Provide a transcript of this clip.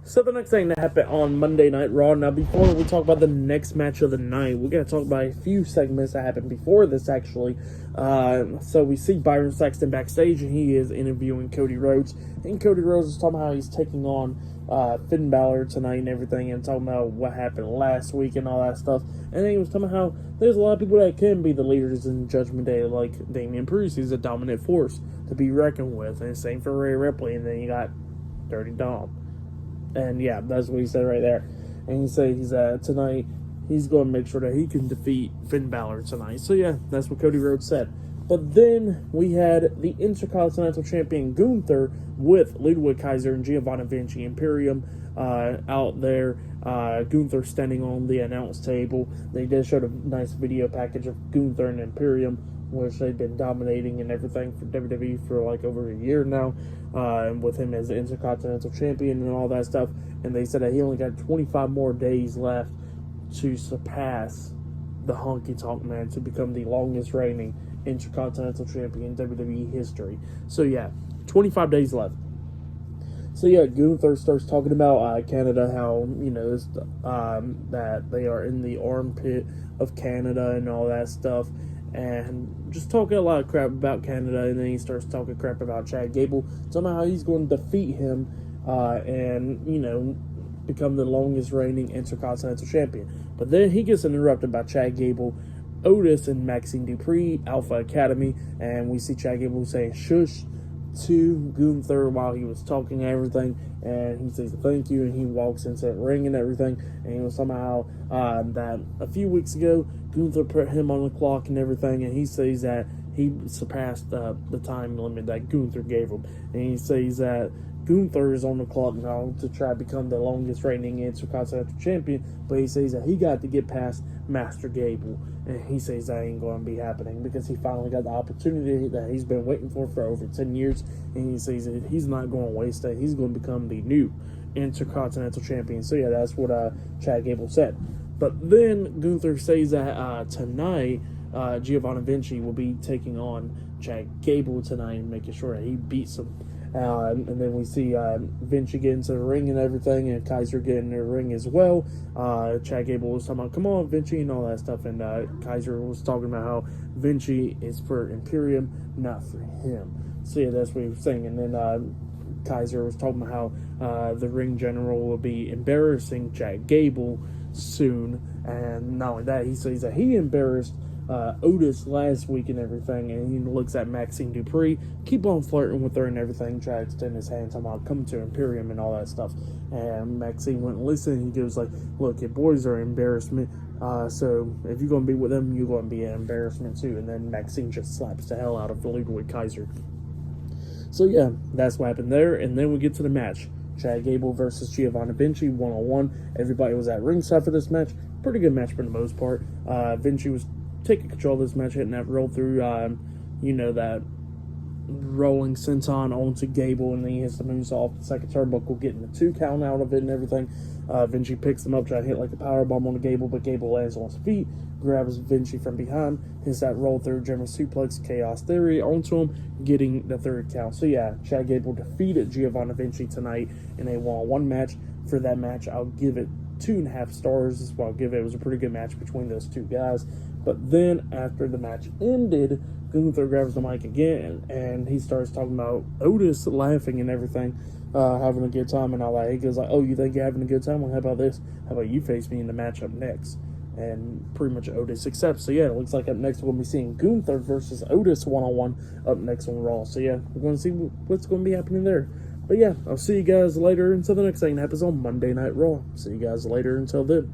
So the next thing that happened on Monday Night Raw. Now, before we talk about the next match of the night, we're going to talk about a few segments that happened before this, actually. So we see Byron Saxton backstage, and he is interviewing Cody Rhodes. And Cody Rhodes is talking about how he's taking on Finn Balor tonight and everything, and talking about what happened last week and all that stuff. And then he was talking about how there's a lot of people that can be the leaders in Judgment Day, like Damian Priest. He's a dominant force to be reckoned with. And same for Rhea Ripley. And then you got Dirty Dom. And yeah, that's what he said right there. And he said tonight he's going to make sure that he can defeat Finn Balor tonight. So yeah, that's what Cody Rhodes said. But then we had the Intercontinental Champion Gunther with Ludwig, Kaiser, and Giovanni Vinci Imperium out there. Gunther standing on the announce table. They did show a nice video package of Gunther and Imperium, which they've been dominating and everything for WWE for like over a year now, with him as the Intercontinental Champion and all that stuff. And they said that he only got 25 more days left to surpass the Honky Tonk Man to become the longest reigning Intercontinental Champion in WWE history. So yeah, 25 days left. So yeah, Gunther starts talking about Canada, how, you know, that they are in the armpit of Canada and all that stuff. And just talking a lot of crap about Canada, and then he starts talking crap about Chad Gable, somehow he's going to defeat him and, you know, become the longest reigning Intercontinental Champion. But then he gets interrupted by Chad Gable, Otis, and Maxxine Dupri, Alpha Academy, and we see Chad Gable saying shush to Gunther while he was talking and everything, and he says thank you, and he walks into the ring and everything. And he was somehow that a few weeks ago Gunther put him on the clock and everything, and he says that he surpassed the time limit that Gunther gave him, and he says that Gunther is on the clock now to try to become the longest reigning Intercontinental Champion, but he says that he got to get past Master Gable, and he says that ain't going to be happening because he finally got the opportunity that he's been waiting for over 10 years, and he says that he's not going to waste it. He's going to become the new Intercontinental Champion. So yeah, that's what Chad Gable said. But then Gunther says that tonight Giovanni Vinci will be taking on Chad Gable tonight and making sure that he beats him. And then we see Vinci get into the ring and everything, and Kaiser get in the ring as well. Chad Gable was talking about, come on, Vinci, and all that stuff. And Kaiser was talking about how Vinci is for Imperium, not for him. So yeah, that's what he was saying. And then Kaiser was talking about how the ring general will be embarrassing Chad Gable soon. And not only that, he says that he embarrassed Otis last week and everything, and he looks at Maxxine Dupri, keep on flirting with her and everything, try to extend his hand, talking about coming to Imperium and all that stuff. And Maxxine wouldn't listen. He goes like, look, your boys are an embarrassment, so if you're going to be with them, you're going to be an embarrassment too. And then Maxxine just slaps the hell out of Ludwig Kaiser. So yeah, that's what happened there. And then we get to the match. Chad Gable versus Giovanni Vinci, 1-on-1. Everybody was at ringside for this match. Pretty good match for the most part. Vinci was taking control of this match, hitting that roll through, you know, that rolling senton onto Gable, and then he hits the moonsault, the second turnbuckle, getting the 2 count out of it and everything. Vinci picks him up, trying to hit like a powerbomb on Gable, but Gable lands on his feet, grabs Vinci from behind, hits that roll through German suplex, Chaos Theory onto him, getting the 3rd count. So yeah, Chad Gable defeated Giovanni Vinci tonight in a 1-on-1 match. For that match, I'll give it 2.5 stars. Is what I'll give it. It was a pretty good match between those two guys. But then after the match ended, Gunther grabs the mic again, and he starts talking about Otis laughing and everything, having a good time and all that. He goes like, oh, you think you're having a good time? Well, how about this? How about you face me in the match up next? And pretty much Otis accepts. So yeah, it looks like up next we're going to be seeing Gunther versus Otis 1-on-1 up next on Raw. So yeah, we're going to see what's going to be happening there. But yeah, I'll see you guys later until the next thing that happens on Monday Night Raw. See you guys later until then.